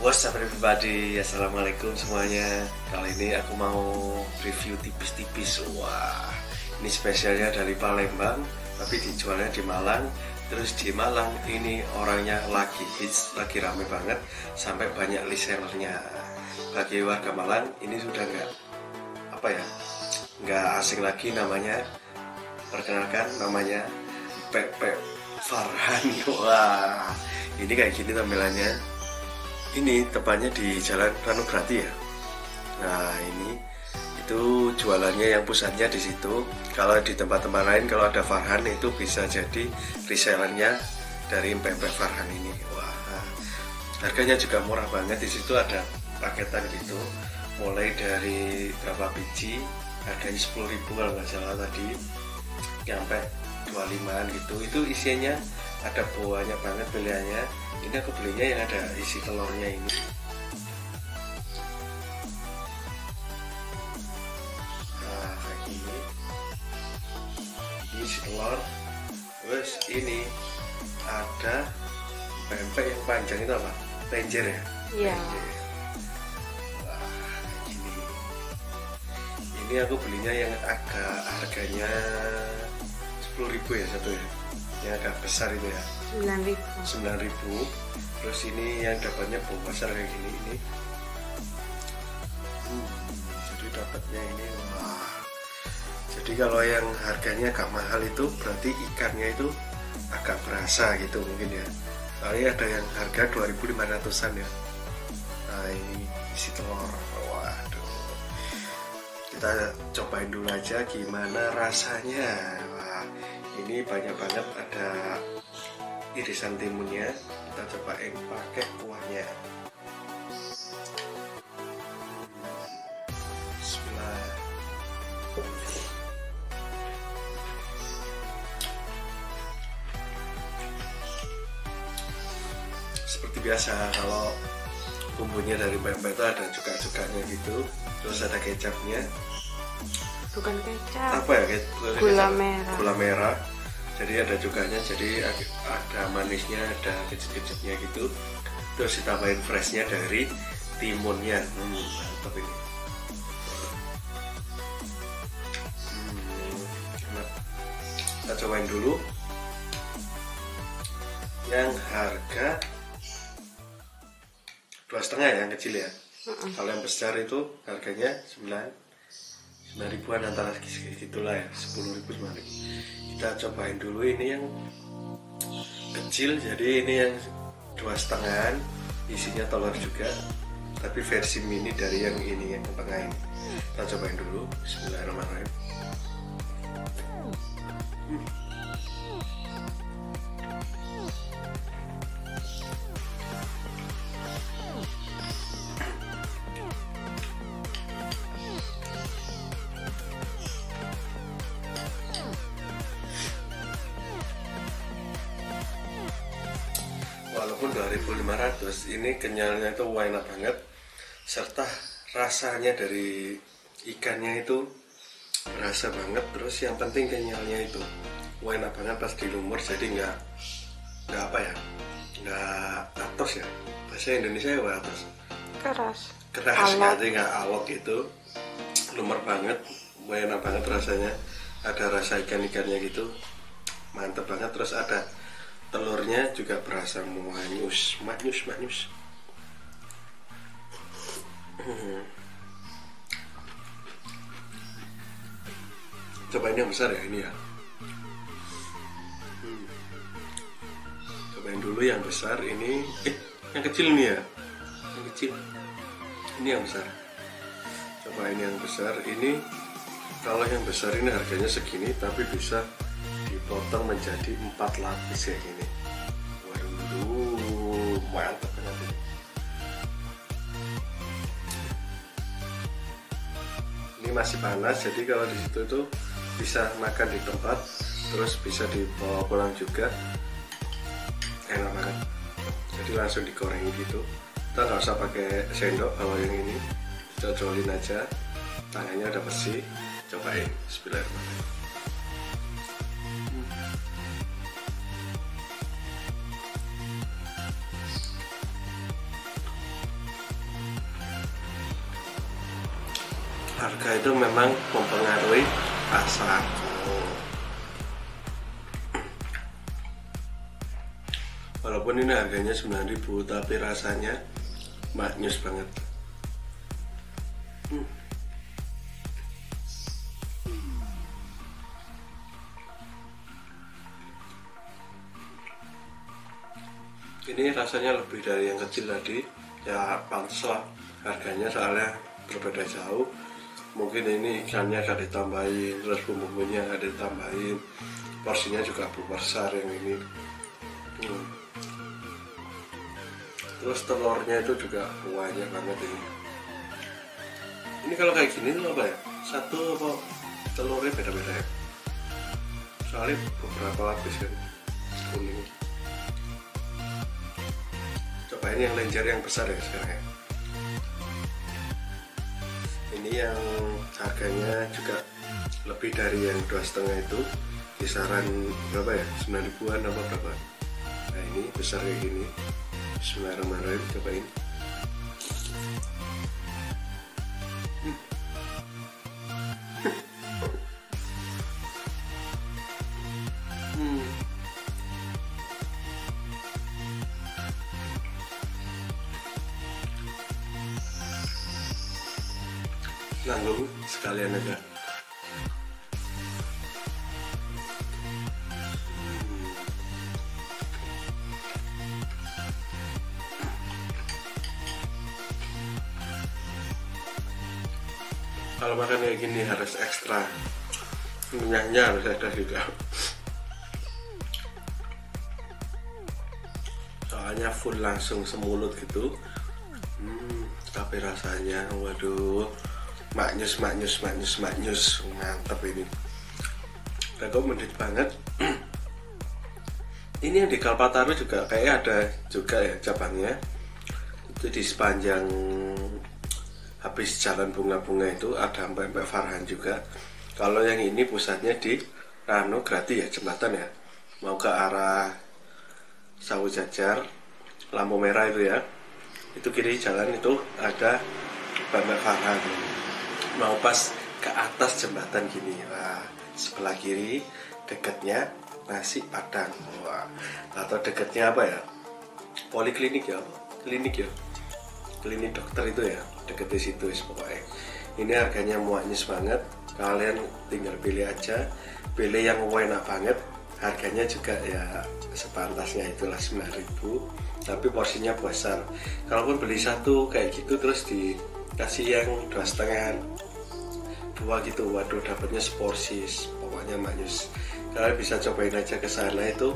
What's up everybody, assalamualaikum semuanya. Kali ini aku mau review tipis-tipis. Wah, ini spesialnya dari Palembang, tapi dijualnya di Malang. Terus di Malang ini orangnya lagi hits, lagi rame banget, sampai banyak resellernya. Bagi warga Malang ini sudah nggak asing lagi namanya. Perkenalkan, namanya Pepe Farhan. Wah, ini kayak gini tampilannya. Ini tepatnya di Jalan Ranograti ya. Nah, ini itu jualannya yang pusatnya di situ. Kalau di tempat-tempat lain kalau ada Farhan itu bisa jadi resellernya dari Pepe Farhan ini. Wah, harganya juga murah banget. Di situ ada paketan gitu, mulai dari berapa biji, harganya 10.000 kalau nggak salah tadi, sampai 25-an gitu. Itu isinya ada banyak banget pilihannya. Ini aku belinya yang ada isi telurnya ini. Nah, kayak gini. Ini isi telur. Terus ini ada pempek yang panjang itu apa? Lenjer ya? Iya. Wah, kayak gini. Ini aku belinya yang agak harganya 10.000 ya satu ya. Yang agak besar itu ya. 9.000. Terus ini yang dapatnya besar kayak gini ini. Jadi dapatnya ini, wah. Jadi kalau yang harganya agak mahal itu berarti ikannya itu agak berasa gitu mungkin ya. Soalnya ada yang harga 2.500-an ya. Nah, ini isi telur. Waduh. Kita cobain dulu aja gimana rasanya. Wah, ini banyak banget, ada irisan timunnya. Kita cobain pakai kuahnya. Bismillah. Seperti biasa kalau bumbunya dari pempek itu ada cuka-cukanya gitu, terus ada kecapnya. Bukan kecap. Apa ya? Gula merah. Gula merah. Jadi ada cukanya, jadi ada manisnya, ada kecap-kecapnya gitu. Terus ditambahin freshnya dari timunnya. Mantap ini. Enak. Kita cobain dulu. Yang harga 2,5 yang kecil ya. Kalau yang besar itu harganya 9.000-an, antara segitulah ya, 10.000 9.000. Kita cobain dulu ini yang kecil. Jadi ini yang 2,5, isinya telur juga, tapi versi mini dari yang ini, yang tengah ini. Kita cobain dulu. Bismillahirrahmanirrahim. Walaupun 2.500, ini kenyalnya itu enak banget, serta rasanya dari ikannya itu berasa banget. Terus yang penting kenyalnya itu enak banget pas dilumur, jadi nggak atos ya, bahasa Indonesia ya, atos, keras nanti nggak alot gitu, lumer banget, enak banget rasanya. Ada rasa ikan-ikannya gitu, mantap banget. Terus ada telurnya juga berasa manyus. Cobain yang besar ya ini ya. Cobain dulu yang besar ini. Yang kecil nih ya. Yang kecil. Ini yang besar. Cobain yang besar ini. Kalau yang besar ini harganya segini, tapi bisa dipotong menjadi 4 lapis kayak gini. Waduh, mantap banget ini. Ini masih panas, jadi kalau di situ tuh bisa makan di tempat, terus bisa dibawa pulang juga. Enak banget. Jadi langsung digoreng gitu. Kita nggak usah pakai sendok kalau yang ini. Cocolin aja. Tangannya ada bersih. Cobain. Bismillahirrahmanirrahim. harga itu memang mempengaruhi rasa. Walaupun ini harganya 9.000 tapi rasanya maknyus banget. Ini rasanya lebih dari yang kecil tadi, ya pantas lah harganya soalnya berbeda jauh. Mungkin ini ikannya gak ditambahin, terus bumbunya gak ditambahin, porsinya juga besar yang ini. Terus telurnya itu juga banyak banget ini. Ini kalau kayak gini tuh apa ya? Satu apa telurnya beda-beda ya? Soalnya beberapa lapis kan kuning. Coba ini yang lenjer yang besar ya sekarang ya. Ini yang harganya juga lebih dari yang 2,5 itu, kisaran berapa ya? 9.000-an apa berapa? Nah ini besar kayak gini. Bismillahirrahmanirrahim, cobain. Nanggung sekalian aja. Kalau makan kayak gini harus ekstra, minyaknya harus ada juga. Soalnya full langsung semulut gitu. Tapi rasanya, waduh, maknyus, mantap ini. Recommended banget. Ini yang di Kalpataru juga kayaknya ada juga ya cabangnya. Itu di sepanjang habis jalan bunga-bunga itu ada pempek Farhan juga. Kalau yang ini pusatnya di Rano Grati ya, jembatan ya, mau ke arah Sawu Jajar, lampu merah itu ya, itu kiri jalan itu ada pempek Farhan. Mau pas ke atas jembatan gini, wah, sebelah kiri dekatnya nasi Padang, wah, atau dekatnya apa ya, poliklinik ya, klinik dokter itu ya, deket di situ pokoknya. Ini harganya muaknyus banget, kalian tinggal pilih aja, pilih yang enak banget. Harganya juga ya sepantasnya, itulah 9.000, tapi porsinya besar. Kalaupun beli satu kayak gitu terus dikasih yang 2,5 dua gitu, waduh dapatnya seporsi, pokoknya maknyus. Kalian bisa cobain aja ke sana, itu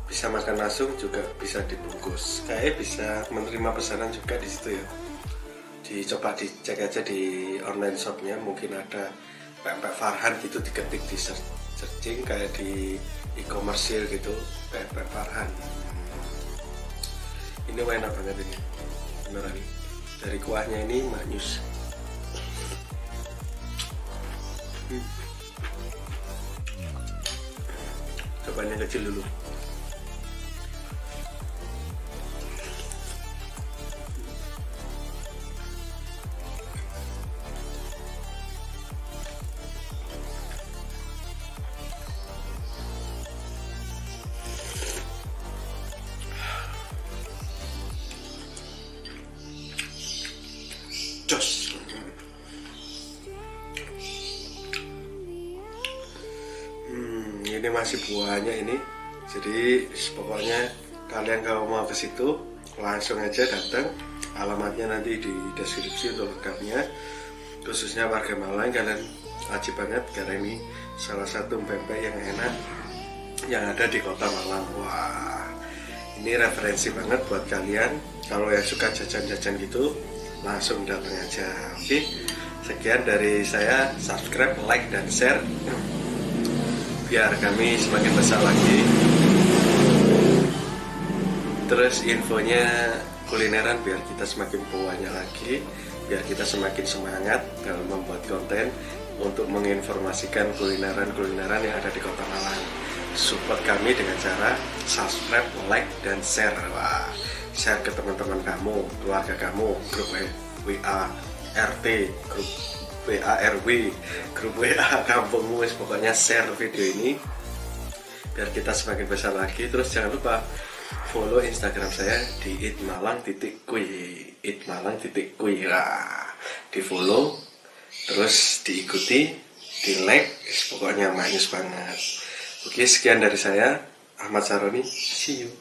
bisa makan langsung juga bisa dibungkus. Kayaknya bisa menerima pesanan juga di situ ya. Dicoba dicek aja di online shopnya, mungkin ada pempek Farhan gitu, diketik di searching kayak di e-commerce gitu, pempek Farhan. Ini enak banget ini, beneran. Dari kuahnya ini maknyus. Cobain yang kecil dulu. Jos. Ini masih buahnya ini. Jadi pokoknya kalian kalau mau ke situ langsung aja datang. Alamatnya nanti di deskripsi untuk lengkapnya. Khususnya warga Malang, kalian wajib banget karena ini salah satu pempek yang enak yang ada di kota Malang. Wah, ini referensi banget buat kalian. Kalau yang suka jajan-jajan gitu, langsung datang aja. Oke, sekian dari saya. Subscribe, like, dan share biar kami semakin besar lagi. Terus infonya kulineran biar kita semakin banyak lagi, biar kita semakin semangat dalam membuat konten untuk menginformasikan kulineran yang ada di kota Malang. Support kami dengan cara subscribe, like, dan share. Wah, share ke teman-teman kamu, keluarga kamu, grup WA, RT, grup WARW, grup WA kampungmu. Pokoknya share video ini biar kita semakin besar lagi. Terus jangan lupa follow Instagram saya di @malang_kui. Nah, di follow, terus diikuti, di like, pokoknya manis banget. Oke, sekian dari saya, Ahmad Saroni. See you.